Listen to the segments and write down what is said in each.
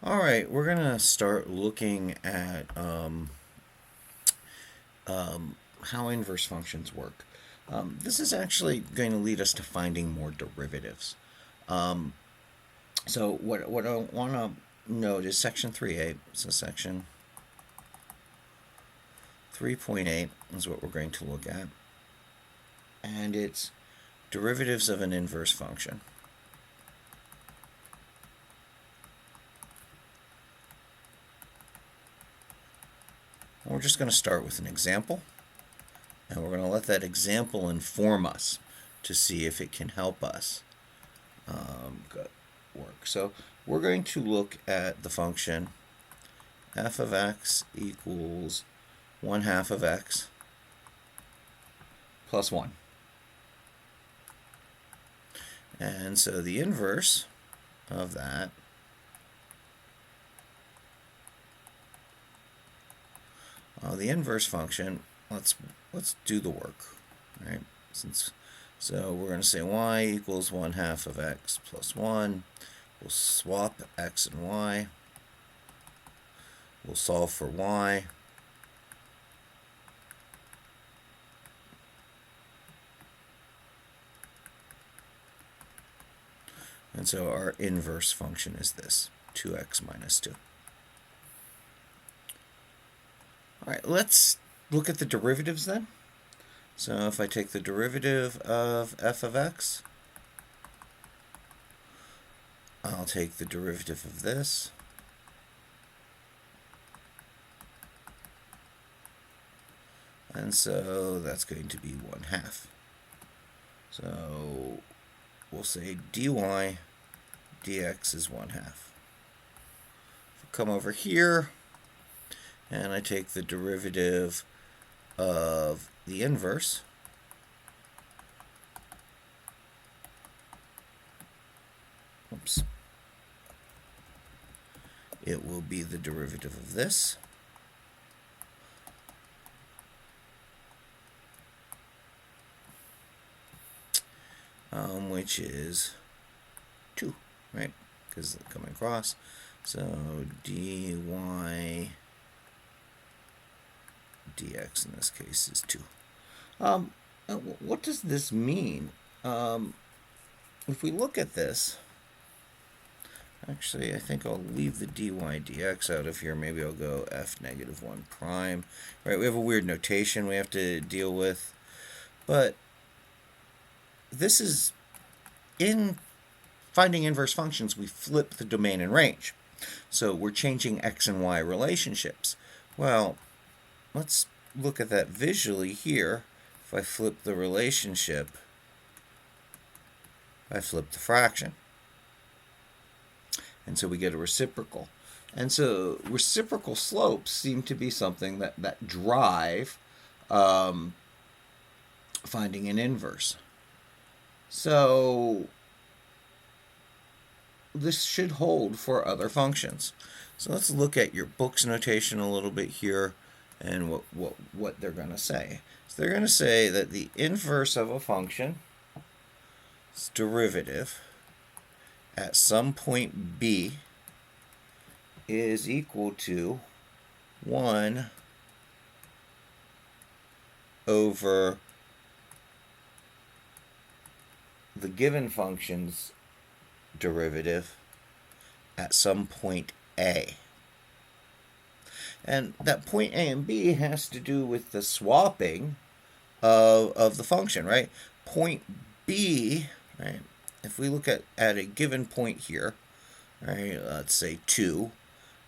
All right, we're going to start looking at how inverse functions work. This is actually going to lead us to finding more derivatives. Um, so what I want to note is section 3.8. So section 3.8 is what we're going to look at. And it's derivatives of an inverse function. And we're just going to start with an example. And we're going to let that example inform us to see if it can help us work. So we're going to look at the function f of x equals 1/2 of x plus 1. And so the inverse of that the inverse function, let's do the work, right? So we're going to say y equals 1/2 of x plus 1. We'll swap x and y. We'll solve for y. And so our inverse function is this, 2x minus 2. All right, let's look at the derivatives then. So if I take the derivative of f of x, I'll take the derivative of this. And so that's going to be 1/2. So we'll say dy dx is 1/2. If I come over here and I take the derivative of the inverse, oops, it will be the derivative of this. Which is 2, right? Because they're coming across. So dy dx in this case is 2. What does this mean? If we look at this, actually, I think I'll leave the dy dx out of here. Maybe I'll go f negative 1 prime. Right, we have a weird notation we have to deal with. But this is, in finding inverse functions, we flip the domain and range. So we're changing x and y relationships. Well, let's look at that visually here. If I flip the relationship, I flip the fraction. And so we get a reciprocal. And so reciprocal slopes seem to be something that drive finding an inverse. So this should hold for other functions. So let's look at your book's notation a little bit here and what they're going to say. So they're going to say that the inverse of a function's derivative at some point b is equal to 1 over the given function's derivative at some point a. And that point a and b has to do with the swapping of the function, right? Point b, right? If we look at a given point here, right, let's say 2,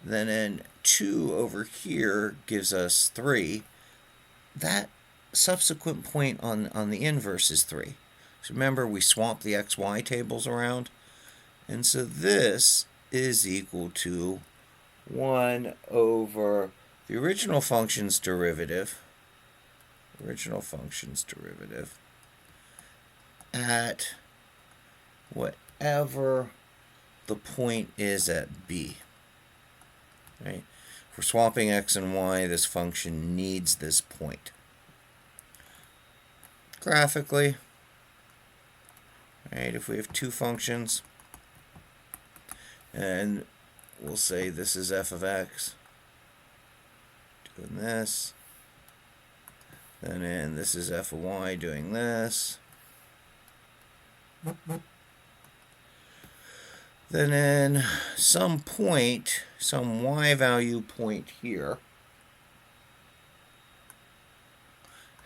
then 2 over here gives us 3. That subsequent point on the inverse is 3. So remember, we swapped the xy tables around. And so this is equal to 1 over the original function's derivative, at whatever the point is at b. Right? If we're swapping x and y, this function needs this point. Graphically, right, if we have two functions and we'll say this is f of x, doing this. And this is f of y doing this. Then in some point, some y value point here,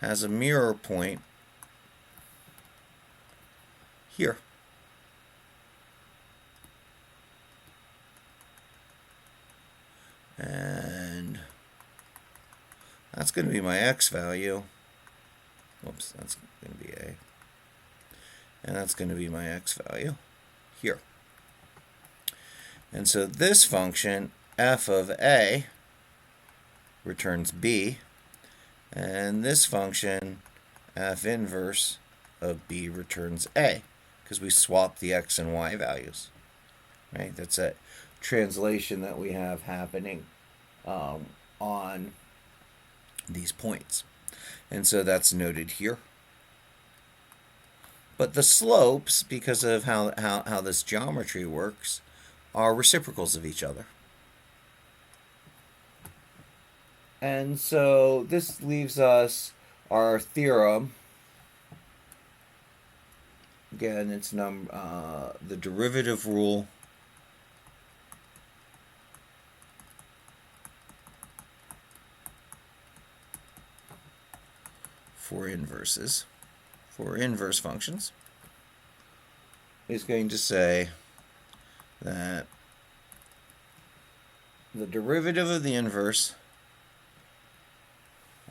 has a mirror point here. And that's going to be my x value. Whoops, that's going to be a. And that's going to be my x value here. And so this function, f of a, returns b. And this function, f inverse of b, returns a, because we swap the x and y values. Right? That's a translation that we have happening on these points. And so that's noted here. But the slopes, because of how this geometry works, are reciprocals of each other. And so this leaves us our theorem. Again, it's the derivative rule for inverses, for inverse functions, is going to say that the derivative of the inverse,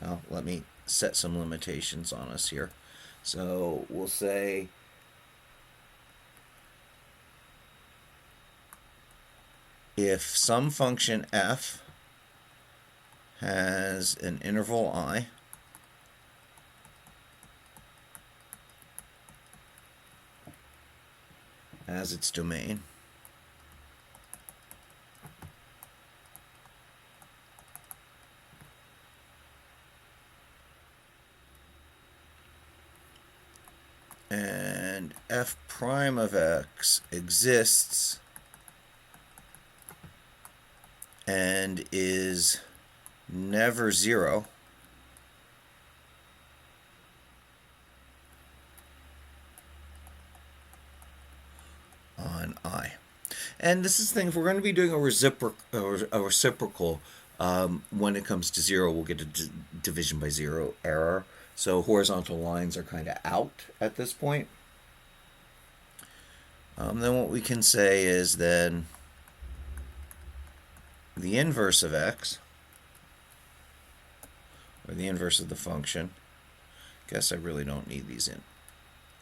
well, let me set some limitations on us here. So we'll say if some function f has an interval I as its domain, and f prime of x exists and is never zero, on I. And this is the thing, if we're going to be doing a reciprocal, when it comes to zero, we'll get a division by zero error. So horizontal lines are kind of out at this point. Then what we can say is then the inverse of x, or the inverse of the function. Guess I really don't need these in,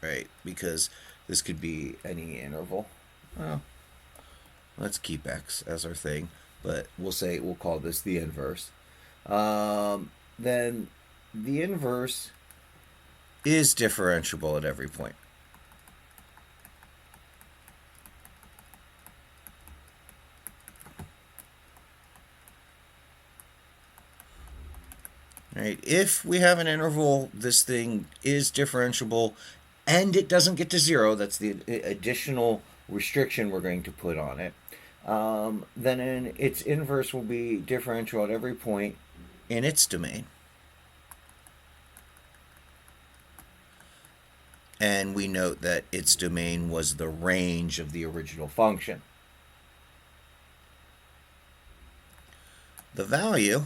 right? Because this could be any interval. Well, let's keep x as our thing, but we'll call this the inverse. Then the inverse is differentiable at every point. Right? If we have an interval, this thing is differentiable and it doesn't get to zero. That's the additional restriction we're going to put on it. Then its inverse will be differential at every point in its domain. And we note that its domain was the range of the original function. The value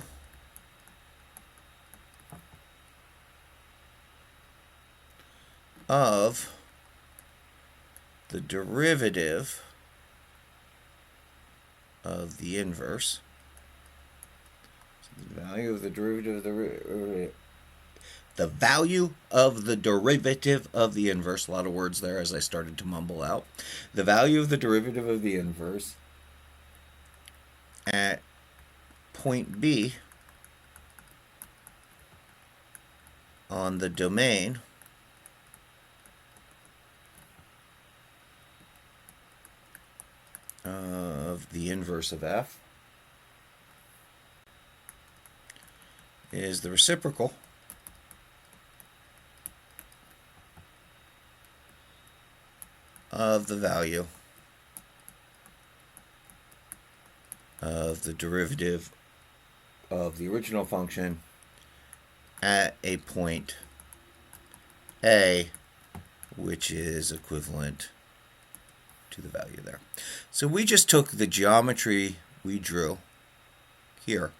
of the derivative of the inverse, so the value of the derivative of the value of the derivative of the inverse, a lot of words there as I started to mumble out, the value of the derivative of the inverse at point B on the domain of the inverse of f is the reciprocal of the value of the derivative of the original function at a point A, which is equivalent to the value there. So we just took the geometry we drew here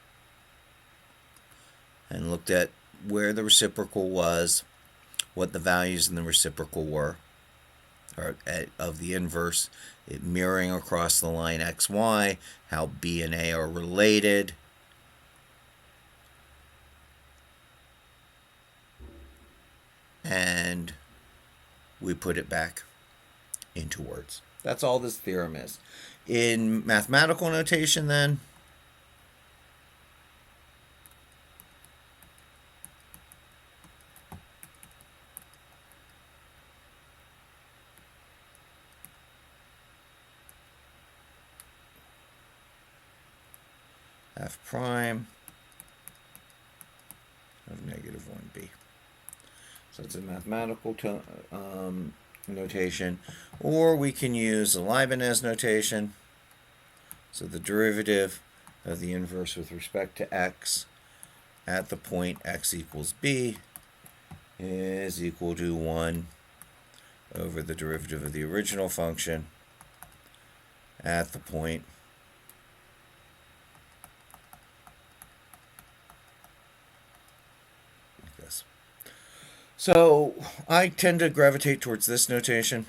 and looked at where the reciprocal was, what the values in the reciprocal were, or of the inverse, it mirroring across the line xy, how B and A are related, and we put it back into words. That's all this theorem is. In mathematical notation, then, f prime of negative 1b. So it's a mathematical notation, or we can use the Leibniz notation. So the derivative of the inverse with respect to x at the point x equals b is equal to 1 over the derivative of the original function at the point like this. So I tend to gravitate towards this notation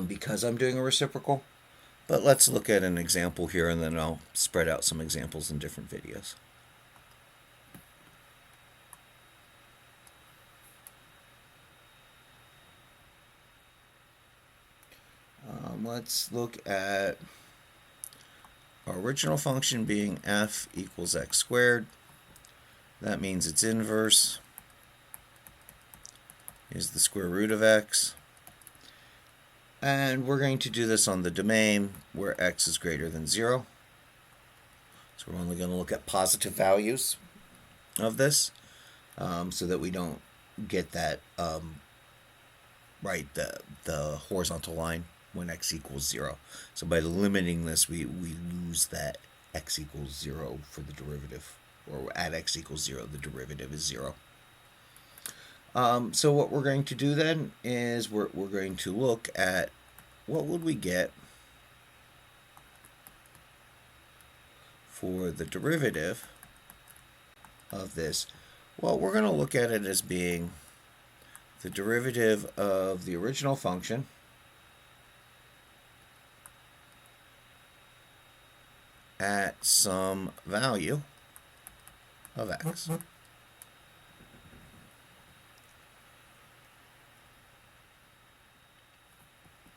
because I'm doing a reciprocal. But let's look at an example here, and then I'll spread out some examples in different videos. Let's look at our original function being f equals x squared. That means its inverse is the square root of x. And we're going to do this on the domain where x is greater than 0. So we're only going to look at positive values of this so that we don't get that right, the horizontal line when x equals 0. So by limiting this, we lose that x equals 0 for the derivative, or at x equals 0, the derivative is 0. So what we're going to do then is we're going to look at what would we get for the derivative of this. Well, we're going to look at it as being the derivative of the original function at some value of x.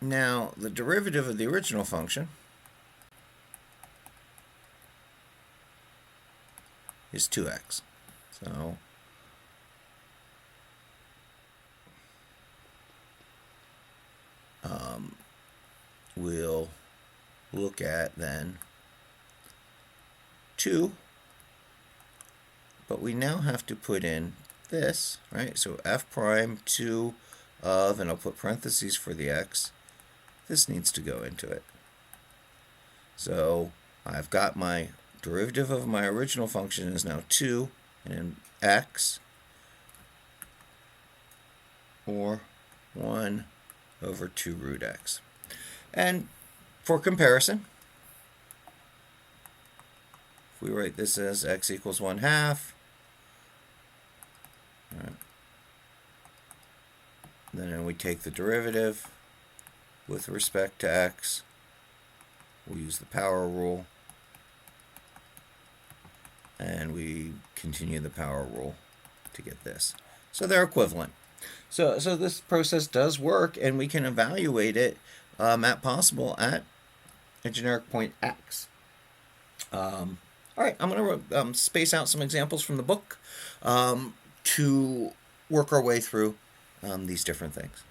Now, the derivative of the original function is 2x. So we'll look at then 2, but we now have to put in this, right? So f prime 2 of, and I'll put parentheses for the x, this needs to go into it. So I've got my derivative of my original function is now 2 and x, or 1 over 2 root x. And for comparison, if we write this as x equals 1/2, right, then we take the derivative with respect to x, we'll use the power rule, and we continue the power rule to get this. So they're equivalent. So this process does work, and we can evaluate it at possible at a generic point x. All right, I'm going to space out some examples from the book to work our way through these different things.